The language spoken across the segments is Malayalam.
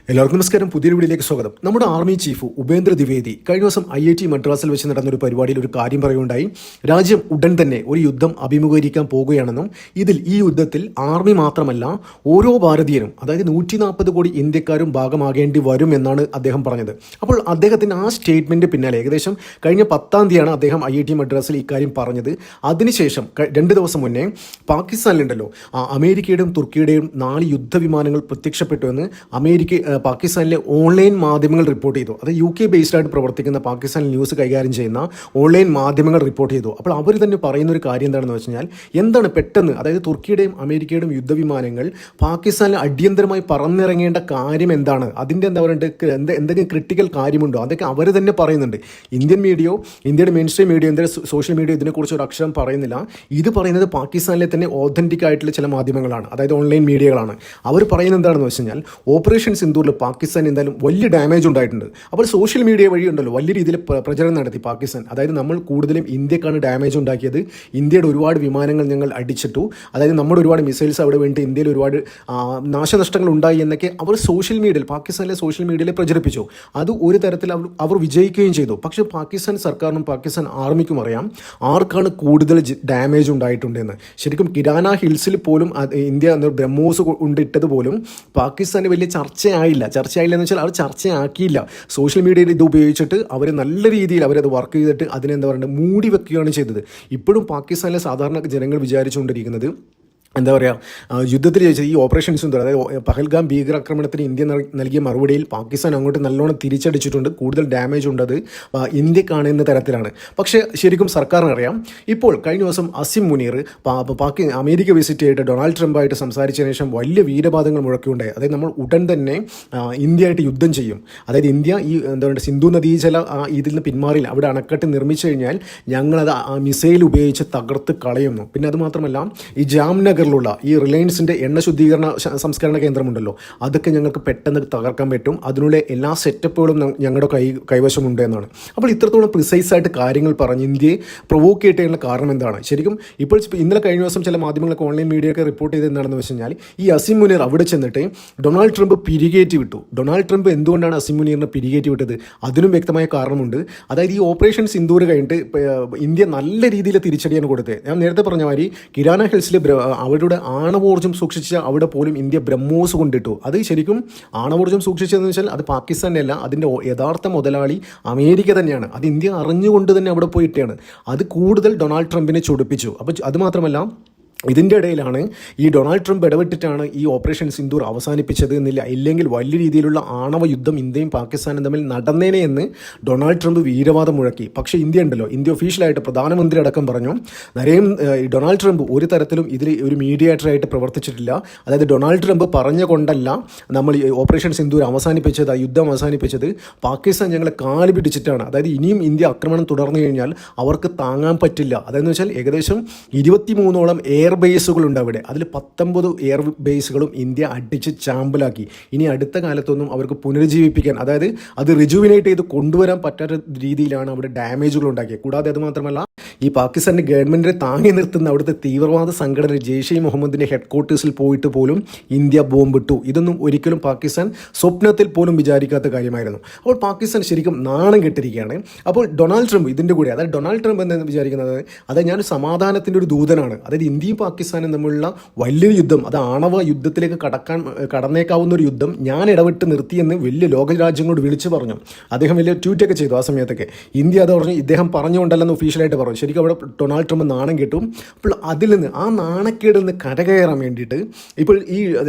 എല്ലാവർക്കും നമസ്കാരം. പുതിയൊരു വീഡിയോയിലേക്ക് സ്വാഗതം. നമ്മുടെ ആർമി ചീഫ് ഉപേന്ദ്ര ദ്വിവേദി കഴിഞ്ഞ ദിവസം IIT മദ്രാസിൽ വെച്ച് നടന്നൊരു പരിപാടിയിൽ ഒരു കാര്യം പറയുകയുണ്ടായി. രാജ്യം ഉടൻ തന്നെ ഒരു യുദ്ധം അഭിമുഖീകരിക്കാൻ പോകുകയാണെന്നും ഈ യുദ്ധത്തിൽ ആർമി മാത്രമല്ല ഓരോ ഭാരതീയരും, അതായത് 140 കോടി ഇന്ത്യക്കാരും ഭാഗമാകേണ്ടി വരും എന്നാണ് അദ്ദേഹം പറഞ്ഞത്. അപ്പോൾ അദ്ദേഹത്തിൻ്റെ ആ സ്റ്റേറ്റ്മെൻറ്റ് പിന്നാലെ ഏകദേശം കഴിഞ്ഞ 10-ാം തീയതിയാണ് അദ്ദേഹം IIT മദ്രാസിൽ ഇക്കാര്യം പറഞ്ഞത്. അതിനുശേഷം 2 ദിവസം മുന്നേ പാകിസ്ഥാനിലുണ്ടല്ലോ അമേരിക്കയുടെയും തുർക്കിയുടെയും 4 യുദ്ധവിമാനങ്ങൾ പ്രത്യക്ഷപ്പെട്ടു എന്ന് പാകിസ്ഥാനിലെ ഓൺലൈൻ മാധ്യമങ്ങൾ റിപ്പോർട്ട് ചെയ്തു. അത് UK ബേസ്ഡ് ആയിട്ട് പ്രവർത്തിക്കുന്ന പാകിസ്ഥാനിൽ ന്യൂസ് കൈകാര്യം ചെയ്യുന്ന ഓൺലൈൻ മാധ്യമങ്ങൾ റിപ്പോർട്ട് ചെയ്തു. അപ്പോൾ അവർ തന്നെ പറയുന്ന ഒരു കാര്യം എന്താണെന്ന് വെച്ച് കഴിഞ്ഞാൽ, എന്താണ് പെട്ടെന്ന്, അതായത് തുർക്കിയുടെയും അമേരിക്കയുടെയും യുദ്ധവിമാനങ്ങൾ പാകിസ്ഥാനിൽ അടിയന്തരമായി പറന്നിറങ്ങേണ്ട കാര്യം എന്താണ്, അതിൻ്റെ എന്താ പറയുക, എന്തെങ്കിലും ക്രിട്ടിക്കൽ കാര്യമുണ്ടോ, അതൊക്കെ അവർ തന്നെ പറയുന്നുണ്ട്. ഇന്ത്യയുടെ main stream media, social media ഇതിനെക്കുറിച്ച് ഒരു അക്ഷരം പറയുന്നില്ല. ഇത് പറയുന്നത് പാകിസ്ഥാനിലെ തന്നെ ഓതൻറ്റിക് ആയിട്ടുള്ള ചില മാധ്യമങ്ങളാണ്, അതായത് ഓൺലൈൻ മീഡിയകളാണ്. അവർ പറയുന്നത് എന്താണെന്ന് വെച്ച് കഴിഞ്ഞാൽ, ഓപ്പറേഷൻ സിന്ദൂറിൽ പാകിസ്ഥാൻ എന്തായാലും വലിയ ഡാമേജ് ഉണ്ടായിട്ടുണ്ട്. അപ്പോൾ സോഷ്യൽ മീഡിയ വഴി ഉണ്ടല്ലോ വലിയ രീതിയിൽ പ്രചരണം നടത്തി പാകിസ്ഥാൻ. അതായത് നമ്മൾ കൂടുതലും ഇന്ത്യക്കാണ് ഡാമേജ് ഉണ്ടാക്കിയത്, ഇന്ത്യയുടെ ഒരുപാട് വിമാനങ്ങൾ ഞങ്ങൾ അടിച്ചിട്ടു, അതായത് നമ്മുടെ ഒരുപാട് മിസൈൽസ് അവിടെ വേണ്ടി ഇന്ത്യയിൽ ഒരുപാട് നാശനഷ്ടങ്ങൾ ഉണ്ടായി എന്നൊക്കെ അവർ പാകിസ്ഥാനിലെ സോഷ്യൽ മീഡിയയിൽ പ്രചരിപ്പിച്ചു. അത് ഒരു തരത്തിൽ അവർ വിജയിക്കുകയും ചെയ്തു. പക്ഷേ പാകിസ്ഥാൻ സർക്കാരിനും പാകിസ്ഥാൻ ആർമിക്കും അറിയാം ആർക്കാണ് കൂടുതൽ ഡാമേജ് ഉണ്ടായിട്ടുണ്ടെന്ന്. ശരിക്കും കിരാന ഹിൽസിൽ പോലും ഇന്ത്യ ബ്രഹ്മോസ് കൊണ്ടിട്ടത് പോലും പാകിസ്ഥാന് വലിയ ചർച്ചയായില്ല എന്ന് വെച്ചാൽ അവർ ചർച്ചയാക്കിയില്ല. സോഷ്യൽ മീഡിയയിൽ ഇത് ഉപയോഗിച്ചിട്ട് അവർ നല്ല രീതിയിൽ അവരത് വർക്ക് ചെയ്തിട്ട് അതിനെന്താ പറയുക മൂടി വെക്കുകയാണ് ചെയ്തത്. ഇപ്പോഴും പാകിസ്ഥാനിലെ സാധാരണ ജനങ്ങൾ വിചാരിച്ചുകൊണ്ടിരിക്കുന്നത് എന്താ പറയുക, യുദ്ധത്തിൽ ജയിച്ചത് ഈ ഓപ്പറേഷൻ സിന്ദൂർ, അതായത് പഹൽഗാം ഭീകരാക്രമണത്തിന് ഇന്ത്യ നൽകിയ മറുപടിയിൽ പാകിസ്ഥാൻ അങ്ങോട്ട് നല്ലോണം തിരിച്ചടിച്ചിട്ടുണ്ട്, കൂടുതൽ ഡാമേജ് ഉണ്ടത് ഇന്ത്യക്കാണ് എന്ന തരത്തിലാണ്. പക്ഷേ ശരിക്കും സർക്കാരിനറിയാം. ഇപ്പോൾ കഴിഞ്ഞ ദിവസം അസിം മുനീർ അമേരിക്ക വിസിറ്റ് ചെയ്തിട്ട് ഡൊണാൾഡ് ട്രംപായിട്ട് സംസാരിച്ചതിന് ശേഷം വലിയ വീരവാദങ്ങൾ മുഴക്കിയുണ്ടായി. അതായത് നമ്മൾ ഉടൻ തന്നെ ഇന്ത്യയായിട്ട് യുദ്ധം ചെയ്യും, അതായത് ഇന്ത്യ ഈ എന്താ പറയുക സിന്ധു നദീജല ഇതിൽ നിന്ന് പിന്മാറില്ല, അവിടെ അണക്കെട്ട് നിർമ്മിച്ചു കഴിഞ്ഞാൽ ഞങ്ങളത് മിസൈൽ ഉപയോഗിച്ച് തകർത്ത് കളയുന്നു. പിന്നെ അതുമാത്രമല്ല ഈ ജാംനഗർ ഈ റിലയൻസിൻ്റെ എണ്ണ ശുദ്ധീകരണ സംസ്കരണ കേന്ദ്രമുണ്ടല്ലോ, അതൊക്കെ ഞങ്ങൾക്ക് പെട്ടെന്ന് തകർക്കാൻ പറ്റും, അതിനുള്ള എല്ലാ സെറ്റപ്പുകളും ഞങ്ങളുടെ കൈവശമുണ്ട് എന്നാണ്. അപ്പോൾ ഇത്രത്തോളം പ്രിസൈസായിട്ട് കാര്യങ്ങൾ പറഞ്ഞ് ഇന്ത്യയെ പ്രൊവോക്ക് ചെയ്തിട്ടുള്ള കാരണം എന്താണ്? ശരിക്കും ഇപ്പോൾ ഇന്നലെ കഴിഞ്ഞ ദിവസം ചില മാധ്യമങ്ങളൊക്കെ ഓൺലൈൻ മീഡിയയൊക്കെ റിപ്പോർട്ട് ചെയ്ത് എന്താണെന്ന് വെച്ച് കഴിഞ്ഞാൽ, ഈ അസിം മുനീർ അവിടെ ചെന്നിട്ട് ഡൊണാൾഡ് ട്രംപ് പിരികേറ്റി വിട്ടു. ഡൊണാൾഡ് ട്രംപ് എന്തുകൊണ്ടാണ് അസിം മുനീറിനെ പിരികേറ്റി വിട്ടത്? അതിനും വ്യക്തമായ കാരണമുണ്ട്. അതായത് ഈ ഓപ്പറേഷൻ സിന്ദൂർ കഴിഞ്ഞിട്ട് ഇന്ത്യ നല്ല രീതിയിൽ തിരിച്ചടിയാണ് കൊടുത്തത്. ഞാൻ നേരത്തെ പറഞ്ഞ മാതിരി കിരാന ഹിൽസിൽ അവരുടെ ആണവോർജ്ജം സൂക്ഷിച്ച അവിടെ പോലും ഇന്ത്യ ബ്രഹ്മോസ് കൊണ്ടിട്ടു. അത് ശരിക്കും ആണവോർജ്ജം സൂക്ഷിച്ചതെന്ന് വെച്ചാൽ അത് പാകിസ്ഥാൻ്റെ അല്ല, അതിൻ്റെ യഥാർത്ഥ മുതലാളി അമേരിക്ക തന്നെയാണ്. അത് ഇന്ത്യ അറിഞ്ഞുകൊണ്ട് തന്നെ അവിടെ പോയിട്ടാണ്. അത് കൂടുതൽ ഡൊണാൾഡ് ട്രംപിനെ ചൊടിപ്പിച്ചു. അപ്പോൾ അതുമാത്രമല്ല, ഇതിൻ്റെ ഇടയിലാണ് ഈ ഡൊണാൾഡ് ട്രംപ് ഇടപെട്ടിട്ടാണ് ഈ ഓപ്പറേഷൻ സിന്ദൂർ അവസാനിപ്പിച്ചത് എന്നില്ല, ഇല്ലെങ്കിൽ വലിയ രീതിയിലുള്ള ആണവ യുദ്ധം ഇന്ത്യയും പാകിസ്ഥാനും തമ്മിൽ നടന്നേനെ എന്ന് ഡൊണാൾഡ് ട്രംപ് വീരവാദം മുഴക്കി. പക്ഷേ ഇന്ത്യ ഒഫീഷ്യലായിട്ട് പ്രധാനമന്ത്രി അടക്കം പറഞ്ഞു, ഡൊണാൾഡ് ട്രംപ് ഒരു തരത്തിലും ഇതിൽ ഒരു മീഡിയേറ്ററായിട്ട് പ്രവർത്തിച്ചിട്ടില്ല. അതായത് ഡൊണാൾഡ് ട്രംപ് പറഞ്ഞുകൊണ്ടല്ല നമ്മൾ ഈ ഓപ്പറേഷൻ സിന്ദൂർ അവസാനിപ്പിച്ചത്, യുദ്ധം അവസാനിപ്പിച്ചത്, പാകിസ്ഥാൻ ഞങ്ങളെ കാല് പിടിച്ചിട്ടാണ്. അതായത് ഇനിയും ഇന്ത്യ ആക്രമണം തുടർന്നു കഴിഞ്ഞാൽ അവർക്ക് താങ്ങാൻ പറ്റില്ല. അതെന്ന് വെച്ചാൽ ഏകദേശം 23ഓളം എയർ ബേസുകളുണ്ട് അവിടെ, അതിൽ 19 എയർ ബേസുകളും ഇന്ത്യ അടിച്ച് ചാമ്പലാക്കി. ഇനി അടുത്ത കാലത്തൊന്നും അവർക്ക് പുനരുജ്ജീവിപ്പിക്കാൻ, അതായത് അത് റിജുവിനേറ്റ് ചെയ്ത് കൊണ്ടുവരാൻ പറ്റാത്ത രീതിയിലാണ് അവിടെ ഡാമേജുകൾ ഉണ്ടാക്കിയത്. കൂടാതെ അതുമാത്രമല്ല, ഈ പാകിസ്ഥാൻ്റെ ഗവൺമെൻറ്റിനെ താങ്ങി നിർത്തുന്ന അവിടുത്തെ തീവ്രവാദ സംഘടന ജെയ്ഷെ മുഹമ്മദിൻ്റെ ഹെഡ് ക്വാർട്ടേഴ്സിൽ പോയിട്ട് പോലും ഇന്ത്യ ബോംബിട്ടു. ഇതൊന്നും ഒരിക്കലും പാകിസ്ഥാൻ സ്വപ്നത്തിൽ പോലും വിചാരിക്കാത്ത കാര്യമായിരുന്നു. അപ്പോൾ പാകിസ്ഥാൻ ശരിക്കും നാണം കെട്ടിരിക്കുകയാണ്. അപ്പോൾ ഡൊണാൾഡ് ട്രംപ് ഇതിൻ്റെ കൂടെ, അതായത് ഡൊണാൾഡ് ട്രംപ് എന്താണെന്ന് വിചാരിക്കുന്നത്, അതായത് ഞാൻ സമാധാനത്തിൻ്റെ ഒരു ദൂതനാണ്, അതായത് ഇന്ത്യയും പാകിസ്ഥാനും തമ്മിലുള്ള വലിയൊരു യുദ്ധം, അത് ആണവ യുദ്ധത്തിലേക്ക് കടന്നേക്കാവുന്ന ഒരു യുദ്ധം ഞാൻ ഇടപെട്ട് നിർത്തിയെന്ന് വലിയ ലോകരാജ്യങ്ങളോട് വിളിച്ചു പറഞ്ഞു. അദ്ദേഹം വലിയ ട്വീറ്റൊക്കെ ചെയ്തു ആ സമയത്തൊക്കെ. ഇന്ത്യ അത് പറഞ്ഞു, ഇദ്ദേഹം പറഞ്ഞുകൊണ്ടല്ലെന്ന് ഒഫീഷ്യലായിട്ട് പറഞ്ഞു. ശരിക്കും അവിടെ ഡൊണാൾഡ് ട്രംപ് നാണം കിട്ടും. അപ്പോൾ അതിൽ നിന്ന്, ആ നാണക്കേടിൽ നിന്ന് കരകയറാൻ വേണ്ടിയിട്ട് ഇപ്പോൾ ഈ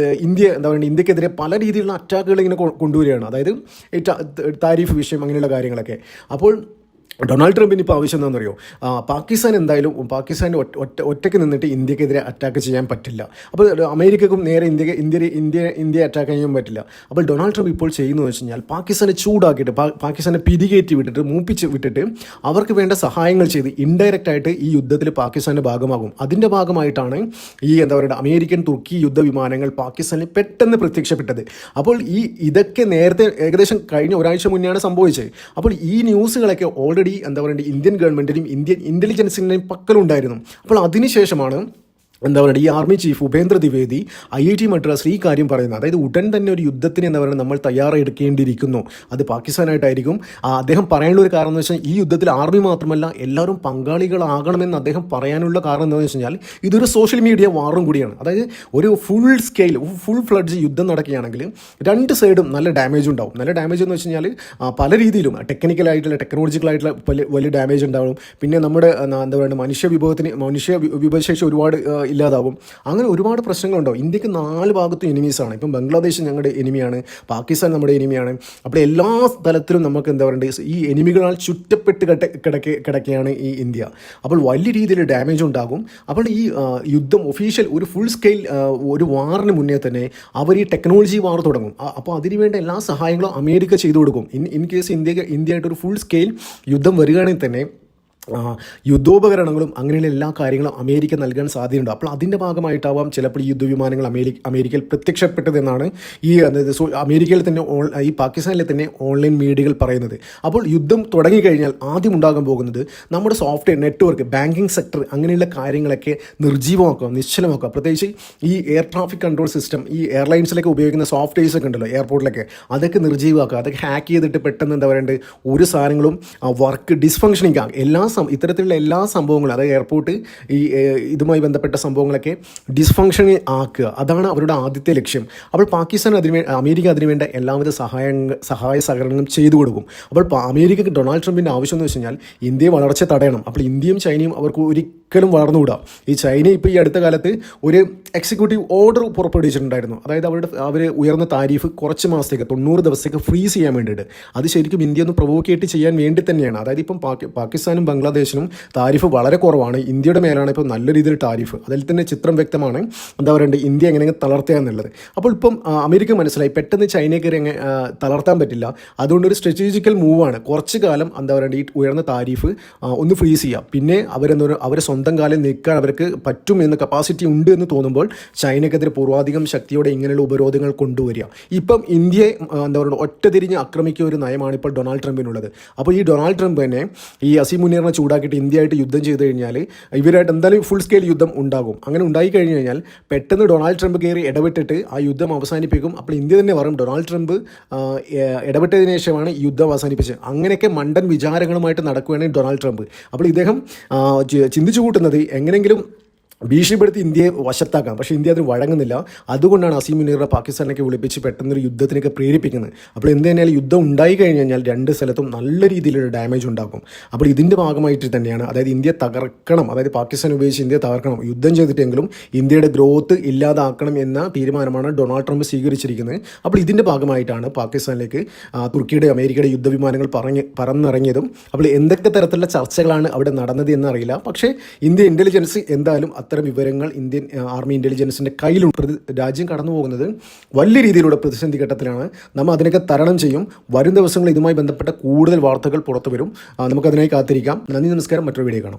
ഇന്ത്യ എന്താ പറയുക, ഇന്ത്യക്കെതിരെ പല രീതിയിലുള്ള അറ്റാക്കുകൾ ഇങ്ങനെ കൊണ്ടുവരികയാണ്. അതായത് താരിഫ് വിഷയം അങ്ങനെയുള്ള കാര്യങ്ങളൊക്കെ. അപ്പോൾ ഡൊണാൾഡ് ട്രംപിന് ഇപ്പോൾ ആവശ്യം എന്താണെന്നറിയോ, പാകിസ്ഥാൻ എന്തായാലും ഒറ്റയ്ക്ക് നിന്നിട്ട് ഇന്ത്യക്കെതിരെ അറ്റാക്ക് ചെയ്യാൻ പറ്റില്ല. അപ്പോൾ അമേരിക്കക്കും നേരെ ഇന്ത്യയെ അറ്റാക്ക് ചെയ്യാൻ പറ്റില്ല. അപ്പോൾ ഡൊണാൾഡ് ട്രംപ് ഇപ്പോൾ ചെയ്യുന്നതെന്ന് വെച്ച് കഴിഞ്ഞാൽ പാകിസ്ഥാനെ ചൂടാക്കിയിട്ട്, പാകിസ്ഥാനെ പിരികേറ്റി വിട്ടിട്ട് അവർക്ക് വേണ്ട സഹായങ്ങൾ ചെയ്ത് ഇൻഡയറക്റ്റായിട്ട് ഈ യുദ്ധത്തിൽ പാകിസ്ഥാൻ്റെ ഭാഗമാകും. അതിൻ്റെ ഭാഗമായിട്ടാണ് ഈ എന്താ പറയുക അമേരിക്കൻ തുർക്കി യുദ്ധവിമാനങ്ങൾ പാകിസ്ഥാനിൽ പെട്ടെന്ന് പ്രത്യക്ഷപ്പെട്ടത്. അപ്പോൾ ഇതൊക്കെ നേരത്തെ ഏകദേശം കഴിഞ്ഞ ഒരാഴ്ച മുന്നെയാണ് സംഭവിച്ചത്. അപ്പോൾ ഈ ന്യൂസുകളൊക്കെ ഓൾറെഡി എന്താ പറയുക ഇന്ത്യൻ ഗവൺമെൻറ്റിനും ഇന്ത്യൻ ഇൻ്റലിജൻസിൻ്റെയും പക്കലുണ്ടായിരുന്നു. അപ്പോൾ അതിനുശേഷമാണ് എന്താ പറയുക, ഈ army chief Upendra Dwivedi IIT മദ്രാസിൽ ഈ കാര്യം പറയുന്നത്, അതായത് ഉടൻ തന്നെ ഒരു യുദ്ധത്തിന് എന്താ പറയുക നമ്മൾ തയ്യാറെടുക്കേണ്ടിയിരിക്കുന്നു, അത് പാകിസ്ഥാനായിട്ടായിരിക്കും. അദ്ദേഹം പറയാനുള്ള ഒരു കാരണം എന്ന് വെച്ചാൽ ഈ യുദ്ധത്തിൽ ആർമി മാത്രമല്ല എല്ലാവരും പങ്കാളികളാകണമെന്ന് അദ്ദേഹം പറയാനുള്ള കാരണം എന്താണെന്ന് വെച്ച് കഴിഞ്ഞാൽ ഇതൊരു സോഷ്യൽ മീഡിയ വാറും കൂടിയാണ്. അതായത് ഒരു ഫുൾ സ്കെയിൽ ഫുൾ ഫ്ലഡ്ജ് യുദ്ധം നടക്കുകയാണെങ്കിൽ രണ്ട് സൈഡും നല്ല ഡാമേജ് ഉണ്ടാവും. നല്ല ഡാമേജ് എന്ന് വെച്ച് കഴിഞ്ഞാൽ പല രീതിയിലും ടെക്നിക്കലായിട്ടുള്ള ടെക്നോളജിക്കലായിട്ടുള്ള വലിയ ഡാമേജ് ഉണ്ടാവും. പിന്നെ നമ്മുടെ എന്താ പറയുക മനുഷ്യ വിഭവശേഷി ഒരുപാട് ഇല്ലാതാവും. അങ്ങനെ ഒരുപാട് പ്രശ്നങ്ങളുണ്ടാവും. ഇന്ത്യക്ക് 4 ഭാഗത്തും എനിമീസാണ്. ഇപ്പം ബംഗ്ലാദേശ് ഞങ്ങളുടെ എനിമിയാണ്, പാകിസ്ഥാൻ നമ്മുടെ എനിമിയാണ്. അപ്പോൾ എല്ലാ തലത്തിലും നമുക്ക് എന്താ പറയുക ഈ എനിമികളാൽ ചുറ്റപ്പെട്ട് കിടക്കുകയാണ് ഈ ഇന്ത്യ. അപ്പോൾ വലിയ രീതിയിൽ ഡാമേജ് ഉണ്ടാകും. അപ്പോൾ ഈ യുദ്ധം ഒഫീഷ്യൽ ഒരു ഫുൾ സ്കെയിൽ ഒരു വാറിന് മുന്നേ തന്നെ അവർ ഈ ടെക്നോളജി വാർ തുടങ്ങും. അപ്പോൾ അതിനുവേണ്ട എല്ലാ സഹായങ്ങളും അമേരിക്ക ചെയ്തു കൊടുക്കും. ഇൻ കേസ് ഇന്ത്യയായിട്ടൊരു ഫുൾ സ്കെയിൽ യുദ്ധം വരികയാണെങ്കിൽ തന്നെ യുദ്ധോപകരണങ്ങളും അങ്ങനെയുള്ള എല്ലാ കാര്യങ്ങളും അമേരിക്ക നൽകാൻ സാധ്യതയുണ്ട്. അപ്പോൾ അതിൻ്റെ ഭാഗമായിട്ടാവാം ചിലപ്പോൾ ഈ യുദ്ധവിമാനങ്ങൾ അമേരിക്കയിൽ പ്രത്യക്ഷപ്പെട്ടതെന്നാണ് ഈ അമേരിക്കയിൽ തന്നെ ഈ പാകിസ്ഥാനിലെ തന്നെ ഓൺലൈൻ മീഡിയകൾ പറയുന്നത്. അപ്പോൾ യുദ്ധം തുടങ്ങിക്കഴിഞ്ഞാൽ ആദ്യം ഉണ്ടാകാൻ പോകുന്നത് നമ്മുടെ സോഫ്റ്റ്വെയർ നെറ്റ്വർക്ക്, ബാങ്കിങ് സെക്ടർ അങ്ങനെയുള്ള കാര്യങ്ങളൊക്കെ നിർജ്ജീവമാക്കുക, നിശ്ചലമാക്കുക. പ്രത്യേകിച്ച് ഈ എയർ ട്രാഫിക് കൺട്രോൾ സിസ്റ്റം, ഈ എയർലൈൻസിലൊക്കെ ഉപയോഗിക്കുന്ന സോഫ്റ്റ്വെയർസ് ഒക്കെ ഉണ്ടല്ലോ എയർപോർട്ടിലൊക്കെ, അതൊക്കെ നിർജ്ജീവമാക്കുക. അതൊക്കെ ഹാക്ക് ചെയ്തിട്ട് പെട്ടെന്ന് എന്താ പറയേണ്ടത് ഒരു സാധനങ്ങളും വർക്ക് ഡിസ്ഫങ്ഷനിങ് ആകും. ഇത്തരത്തിലുള്ള എല്ലാ സംഭവങ്ങളും, അതായത് എയർപോർട്ട് ഈ ഇതുമായി ബന്ധപ്പെട്ട സംഭവങ്ങളൊക്കെ ഡിസ്ഫങ്ഷൻ ആക്കുക, അതാണ് അവരുടെ ആദ്യത്തെ ലക്ഷ്യം. അപ്പോൾ പാകിസ്ഥാൻ അമേരിക്ക അതിനുവേണ്ട എല്ലാവിധ സഹായ സഹകരണങ്ങളും ചെയ്തു കൊടുക്കും. അപ്പോൾ അമേരിക്കക്ക് ഡൊണാൾഡ് ട്രംപിൻ്റെ ആവശ്യം എന്ന് വെച്ച് കഴിഞ്ഞാൽ ഇന്ത്യയെ വളർച്ച തടയണം. അപ്പോൾ ഇന്ത്യയും ചൈനയും അവർക്ക് ഒരിക്കലും വളർന്നുകൂടാ. ഈ ചൈന ഇപ്പോൾ ഈ അടുത്ത കാലത്ത് ഒരു എക്സിക്യൂട്ടീവ് ഓർഡർ പുറപ്പെടുവിച്ചിട്ടുണ്ടായിരുന്നു. അതായത് അവർ ഉയർന്ന താരിഫ് കുറച്ച് മാസത്തേക്ക് 90 ദിവസത്തേക്ക് ഫ്രീസ് ചെയ്യാൻ വേണ്ടിയിട്ട്. അത് ശരിക്കും ഇന്ത്യ ഒന്ന് പ്രൊവോക്കേറ്റ് ചെയ്യാൻ വേണ്ടി തന്നെയാണ്. അതായത് ഇപ്പം പാകിസ്ഥാനും ബംഗ്ലാദേശിനും താരിഫ് വളരെ കുറവാണ്. ഇന്ത്യയുടെ മേലാണ് ഇപ്പോൾ നല്ല രീതിയിൽ താരിഫ്. അതിൽ തന്നെ ചിത്രം വ്യക്തമാണ് എന്താ പറയേണ്ടത് ഇന്ത്യ എങ്ങനെയെങ്കിലും തളർത്തുക എന്നുള്ളത്. അപ്പോൾ ഇപ്പം അമേരിക്ക മനസ്സിലായി പെട്ടെന്ന് ചൈനയെ കയറി തളർത്താൻ പറ്റില്ല. അതുകൊണ്ട് ഒരു സ്ട്രാറ്റജിക്കൽ മൂവാണ് കുറച്ച് കാലം എന്താ പറയേണ്ടത് ഈ ഉയർന്ന താരിഫ് ഒന്ന് ഫ്രീസ് ചെയ്യുക. പിന്നെ അവരെ സ്വന്തം കാലം നിൽക്കാൻ അവർക്ക് പറ്റും എന്ന കപ്പാസിറ്റി ഉണ്ട് എന്ന് തോന്നുമ്പോൾ ചൈനയ്ക്കെതിരെ പൂർവാധികം ശക്തിയോടെ ഇങ്ങനെയുള്ള ഉപരോധങ്ങൾ കൊണ്ടുവരിക. ഇപ്പം ഇന്ത്യയെ എന്താ പറയുക ഒറ്റതിരിഞ്ഞ് ആക്രമിക്കുക ഒരു നയമാണ് ഇപ്പോൾ ഡൊണാൾഡ് ട്രംപിനുള്ളത്. അപ്പോൾ ഈ ഡൊണാൾഡ് ട്രംപ് തന്നെ ഈ അസീം മുനീറിനെ ചൂടാക്കിയിട്ട് ഇന്ത്യയായിട്ട് യുദ്ധം ചെയ്ത് കഴിഞ്ഞാൽ ഇവരായിട്ട് എന്തായാലും ഫുൾ സ്കെയിൽ യുദ്ധം ഉണ്ടാകും. അങ്ങനെ ഉണ്ടായി കഴിഞ്ഞ് കഴിഞ്ഞാൽ പെട്ടെന്ന് ഡൊണാൾഡ് ട്രംപ് കയറി ഇടപെട്ടിട്ട് ആ യുദ്ധം അവസാനിപ്പിക്കും. അപ്പോൾ ഇന്ത്യ തന്നെ പറയും ഡൊണാൾഡ് ട്രംപ് ഇടപെട്ടതിന് ശേഷമാണ് ഈ യുദ്ധം അവസാനിപ്പിച്ചത്. അങ്ങനെയൊക്കെ മണ്ടൻ വിചാരങ്ങളുമായിട്ട് നടക്കുകയാണ് ഡൊണാൾഡ് ട്രംപ്. അപ്പോൾ ഇദ്ദേഹം ചിന്തിച്ചു കൂട്ടുന്നത് എങ്ങനെയെങ്കിലും ഭീഷണിപ്പെടുത്തി ഇന്ത്യയെ വശത്താക്കാം. പക്ഷേ ഇന്ത്യ അതിന് വഴങ്ങുന്നില്ല. അതുകൊണ്ടാണ് അസീം മുനീറിനെ പാകിസ്ഥാനിലേക്ക് വിളിപ്പിച്ച് പെട്ടെന്നൊരു യുദ്ധത്തിനൊക്കെ പ്രേരിപ്പിക്കുന്നത്. അപ്പോൾ എന്ത് തന്നെയാലും യുദ്ധം ഉണ്ടായി കഴിഞ്ഞ് കഴിഞ്ഞാൽ രണ്ട് സ്ഥലത്തും നല്ല രീതിയിലൊരു ഡാമേജ് ഉണ്ടാക്കും. അപ്പോൾ ഇതിൻ്റെ ഭാഗമായിട്ട് തന്നെയാണ്, അതായത് ഇന്ത്യ തകർക്കണം, അതായത് പാകിസ്ഥാൻ ഉപയോഗിച്ച് ഇന്ത്യ തകർക്കണം, യുദ്ധം ചെയ്തിട്ടെങ്കിലും ഇന്ത്യയുടെ ഗ്രോത്ത് ഇല്ലാതാക്കണം എന്ന തീരുമാനമാണ് ഡൊണാൾഡ് ട്രംപ് സ്വീകരിച്ചിരിക്കുന്നത്. അപ്പോൾ ഇതിൻ്റെ ഭാഗമായിട്ടാണ് പാകിസ്ഥാനിലേക്ക് തുർക്കിയുടെ അമേരിക്കയുടെ യുദ്ധവിമാനങ്ങൾ പറന്നിറങ്ങിയതും. അപ്പോൾ എന്തൊക്കെ തരത്തിലുള്ള ചർച്ചകളാണ് അവിടെ നടന്നത് എന്നറിയില്ല. പക്ഷേ ഇന്ത്യ ഇൻ്റലിജൻസ് എന്തായാലും അത്തരം വിവരങ്ങൾ ഇന്ത്യൻ ആർമി ഇൻ്റലിജൻസിൻ്റെ കയ്യിലുണ്ട്. രാജ്യം കടന്നു പോകുന്നത് വലിയ രീതിയിലുള്ള പ്രതിസന്ധി ഘട്ടത്തിലാണ്. നമ്മൾ അതിനൊക്കെ തരണം ചെയ്യും. വരും ദിവസങ്ങളിൽ ഇതുമായി ബന്ധപ്പെട്ട കൂടുതൽ വാർത്തകൾ പുറത്തു വരും. നമുക്കതിനായി കാത്തിരിക്കാം. നന്ദി, നമസ്കാരം. മറ്റൊരു വീഡിയോ കാണാം.